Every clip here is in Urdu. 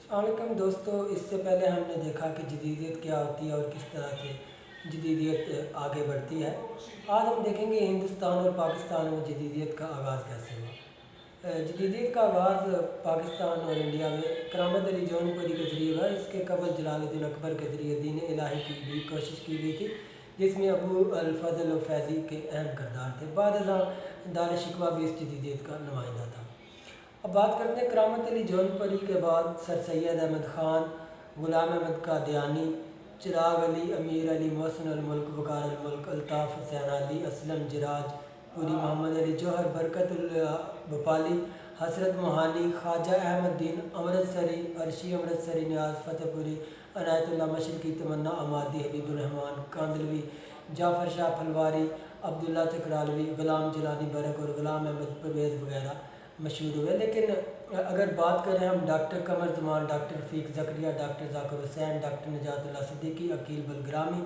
علیکم دوستو، اس سے پہلے ہم نے دیکھا کہ جدیدیت کیا ہوتی ہے اور کس طرح سے جدیدیت آگے بڑھتی ہے۔ آج ہم دیکھیں گے ہندوستان اور پاکستان میں جدیدیت کا آغاز کیسے ہوا۔ جدیدیت کا آغاز پاکستان اور انڈیا میں کرامت علی جون پوری کے ذریعے ہوا۔ اس کے قبل جلال الدین اکبر کے ذریعے دین الہی کی بھی کوشش کی گئی تھی، جس میں ابو الفضل و فیضی کے اہم کردار تھے۔ بعد ازاں دار شکوہ بھی اس جدیدیت کا نمائندہ تھا۔ اب بات کرتے ہیں کرامت علی جون پوری کے بعد سر سید احمد خان، غلام احمد قادیانی، چراغ علی، امیر علی، محسن الملک، وقار الملک، الطاف حسین علی، اسلم جراج پوری، محمد علی جوہر، برکت اللہ بھوپالی، حسرت موہانی، خواجہ احمد دین امرتسری، عرشی امرتسری، نیاز فتح پوری، عنایت اللہ مشرقی، تمنا امادی، حبیب الرحمان کاندلوی، جعفر شاہ پھلواری، عبداللہ چکرالوی، غلام جیلانی برک اور غلام احمد پرویز وغیرہ مشہور ہوئے۔ لیکن اگر بات کریں ہم ڈاکٹر قمر زمان، ڈاکٹر رفیق زکریا، ڈاکٹر ذاکر حسین، ڈاکٹر نجات اللہ صدیقی، عقیل بلگرامی،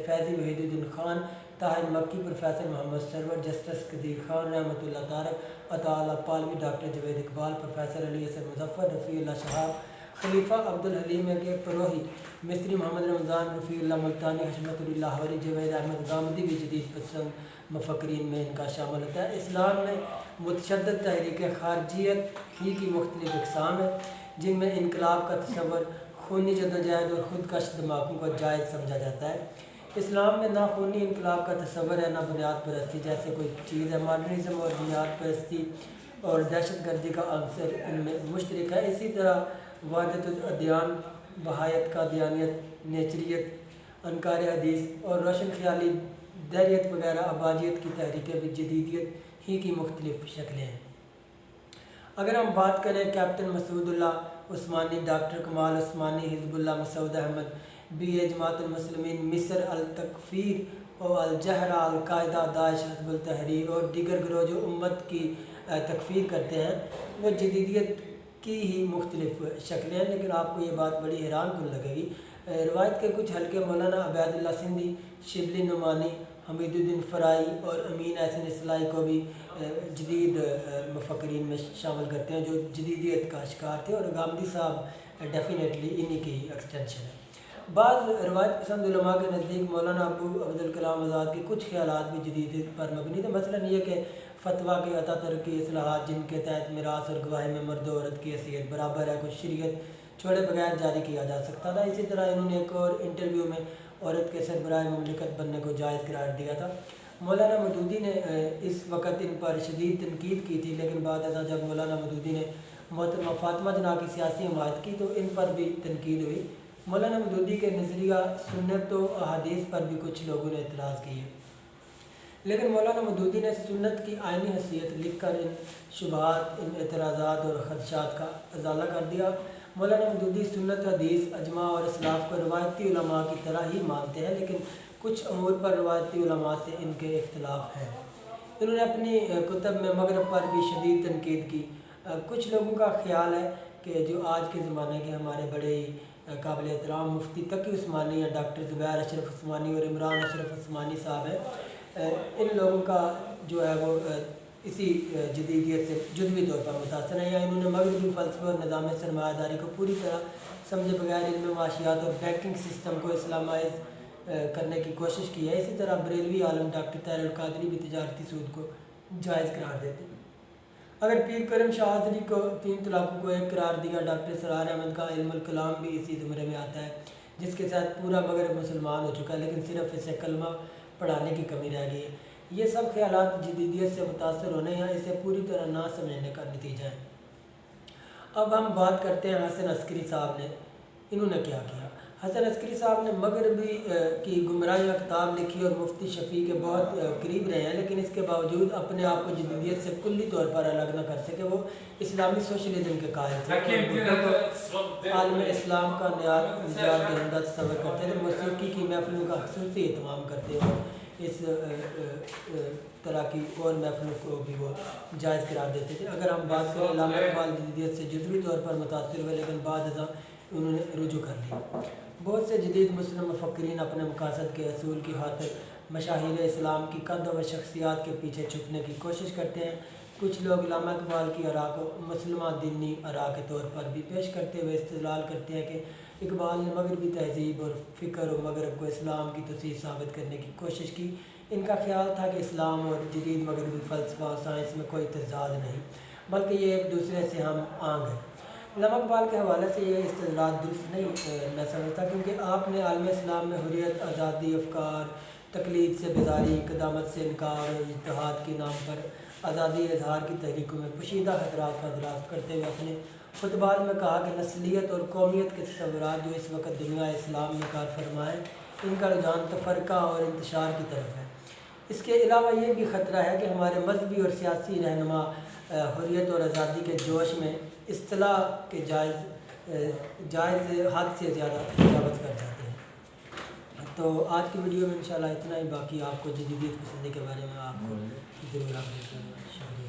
فیضی وحید الدین خان، طاہر مکی، پروفیسر محمد سرور، جسٹس قدیر خان، رحمت اللہ طارق، عطا اللہ پالوی، ڈاکٹر جاوید اقبال، پروفیسر علی حسن مظفر، رفیع اللہ شہاب، خلیفہ عبدالحلیم پروہی، مصری محمد رمضان، رفیع اللہ ملتانی، حشمت اللہ لاہوری، جاوید احمد گامدی بھی جدید پسند مفکرین میں ان کا شامل ہوتا ہے۔ اسلام میں متشدد تحریک خارجیت ہی کی مختلف اقسام ہیں، جن میں انقلاب کا تصور، خونی جدوجہد اور خودکش دھماکوں کو جائز سمجھا جاتا ہے۔ اسلام میں نہ خونی انقلاب کا تصور ہے، نہ بنیاد پرستی جیسے کوئی چیز ہے۔ ماڈرنزم اور بنیاد پرستی اور دہشت گردی کا عنصر ان میں مشترک ہے۔ اسی طرح وحدت الادیان، بہائیت، قادیانیت، نیچریت، انکار حدیث اور روشن خیالی، دہریت وغیرہ اباجیت کی تحریکیں بھی جدیدیت ہی کی مختلف شکلیں ہیں۔ اگر ہم بات کریں کیپٹن مسعود اللہ عثمانی، ڈاکٹر کمال عثمانی، حزب اللہ، مسعود احمد، بی اے جماعت المسلمین، مصر، التکفیر و الجہرہ، القاعدہ، داعش، حزب التحریر اور دیگر گروہ جو امت کی تکفیر کرتے ہیں، وہ جدیدیت کی ہی مختلف شکلیں ہیں۔ لیکن آپ کو یہ بات بڑی حیران کن لگے گی، روایت کے کچھ حلقے مولانا عبید اللہ سندھی، شبلی نعمانی، حمید الدین فرائی اور امین احسن اصلاحی کو بھی جدید مفکرین میں شامل کرتے ہیں جو جدیدیت کا شکار تھے، اور گامدی صاحب ڈیفینیٹلی انہی کی ایکسٹینشن ہے۔ بعض روایت پسند علماء کے نزدیک مولانا ابو عبدالکلام آزاد کے کچھ خیالات بھی جدیدیت پر مبنی تھے، مثلاً یہ کہ فتویٰ کے عطا ترقی اصلاحات جن کے تحت میراث اور گواہی میں مرد و عورت کی حیثیت برابر ہے، کچھ شریعت چھوڑے بغیر جاری کیا جا سکتا تھا۔ اسی طرح انہوں نے ایک اور انٹرویو میں عورت کے سربراہ مملکت بننے کو جائز قرار دیا تھا۔ مولانا مودودی نے اس وقت ان پر شدید تنقید کی تھی، لیکن بعد ازاں جب مولانا مودودی نے محترمہ فاطمہ جناح کی سیاسی حمایت کی تو ان پر بھی تنقید ہوئی۔ مولانا مودودی کے نظریہ سنت و احادیث پر بھی کچھ لوگوں نے اعتراض کیے، لیکن مولانا مودودی نے سنت کی آئینی حیثیت لکھ کر ان شبہات، ان اعتراضات اور خدشات کا ازالہ کر دیا۔ مولانا مودودی سنت، حدیث، اجماع اور اسلاف کو روایتی علماء کی طرح ہی مانتے ہیں، لیکن کچھ امور پر روایتی علماء سے ان کے اختلاف ہیں۔ انہوں نے اپنی کتب میں مغرب پر بھی شدید تنقید کی۔ کچھ لوگوں کا خیال ہے کہ جو آج کے زمانے کے ہمارے بڑے ہی قابل احترام مفتی تقی عثمانی یا ڈاکٹر زبیر اشرف عثمانی اور عمران اشرف عثمانی صاحب ہیں، ان لوگوں کا جو ہے وہ اسی جدیدیت سے جزوی طور پر متاثر ہیں، یا انہوں نے مغربی فلسفے اور نظام سرمایہ داری کو پوری طرح سمجھے بغیر علم معاشیات اور بینکنگ سسٹم کو اسلامائز کرنے کی کوشش کی ہے۔ اسی طرح بریلوی عالم ڈاکٹر طاہر القادری بھی تجارتی سود کو جائز قرار دیتے ہیں۔ اگر پیر کرم شاہ حاضری کو 3 طلاقوں کو ایک قرار دیا، ڈاکٹر سرار احمد کا علم الکلام بھی اسی زمرے میں آتا ہے، جس کے ساتھ پورا مغرب مسلمان ہو چکا ہے، لیکن صرف اسے کلمہ پڑھانے کی کمی رہ گئی ہے۔ یہ سب خیالات جدیدیت سے متاثر ہونے یا اسے پوری طرح نہ سمجھنے کا نتیجہ ہے۔ اب ہم بات کرتے ہیں حسن عسکری صاحب نے، انہوں نے کیا کیا۔ حسن عسکری صاحب نے مغربی کی گمراہیاں کتاب لکھی اور مفتی شفیع کے بہت قریب رہے ہیں، لیکن اس کے باوجود اپنے آپ کو جدیدیت سے کلی طور پر الگ نہ کر سکے۔ وہ اسلامی سوشلزم کے قائل تھے، عالم اسلام کا نجات دہندہ تصور کرتے تھے، موسیقی کی محفلوں کا خصوصی اہتمام کرتے ہیں، اس طرح کی اور محفلوں کو بھی وہ جائز قرار دیتے تھے۔ اگر ہم بات کریں علامہ اقبال جدیدیت سے جزوی طور پر متاثر ہوئے، لیکن بعد ازاں انہوں نے رجوع کر لیا۔ بہت سے جدید مسلم مفکرین اپنے مقاصد کے حصول کی خاطر مشاہیر اسلام کی قد و شخصیات کے پیچھے چھپنے کی کوشش کرتے ہیں۔ کچھ لوگ علامہ اقبال کی آراء کو مسلمہ دینی آراء کے طور پر بھی پیش کرتے ہوئے استدلال کرتے ہیں کہ اقبال نے مغربی تہذیب اور فکر و مغرب کو اسلام کی تصحیح ثابت کرنے کی کوشش کی۔ ان کا خیال تھا کہ اسلام اور جدید مغربی فلسفہ اور سائنس میں کوئی تضاد نہیں، بلکہ یہ ایک دوسرے سے ہم آہنگ ہے۔ علامہ اقبال کے حوالے سے یہ استدلال درست نہیں میں سمجھتا، کیونکہ آپ نے عالم اسلام میں حریت، آزادی افکار، تقلید سے بیزاری، قدامت سے انکار اور اتحاد کے نام پر آزادی اظہار کی تحریکوں میں پوشیدہ خطرات کا دریافت کرتے ہوئے اپنے خطبات میں کہا کہ نسلیت اور قومیت کے تصورات جو اس وقت دنیا اسلام میں کار فرما ہیں، ان کا رجحان تفرقہ اور انتشار کی طرف ہے۔ اس کے علاوہ یہ بھی خطرہ ہے کہ ہمارے مذہبی اور سیاسی رہنما حریت اور آزادی کے جوش میں اصطلاح کے جائز حد سے زیادہ تجاوز کر جاتے ہیں۔ تو آج کی ویڈیو میں انشاءاللہ اتنا ہی، باقی آپ کو جدیدیت پسندی کے بارے میں آپ کو ضرور آگے شکریہ۔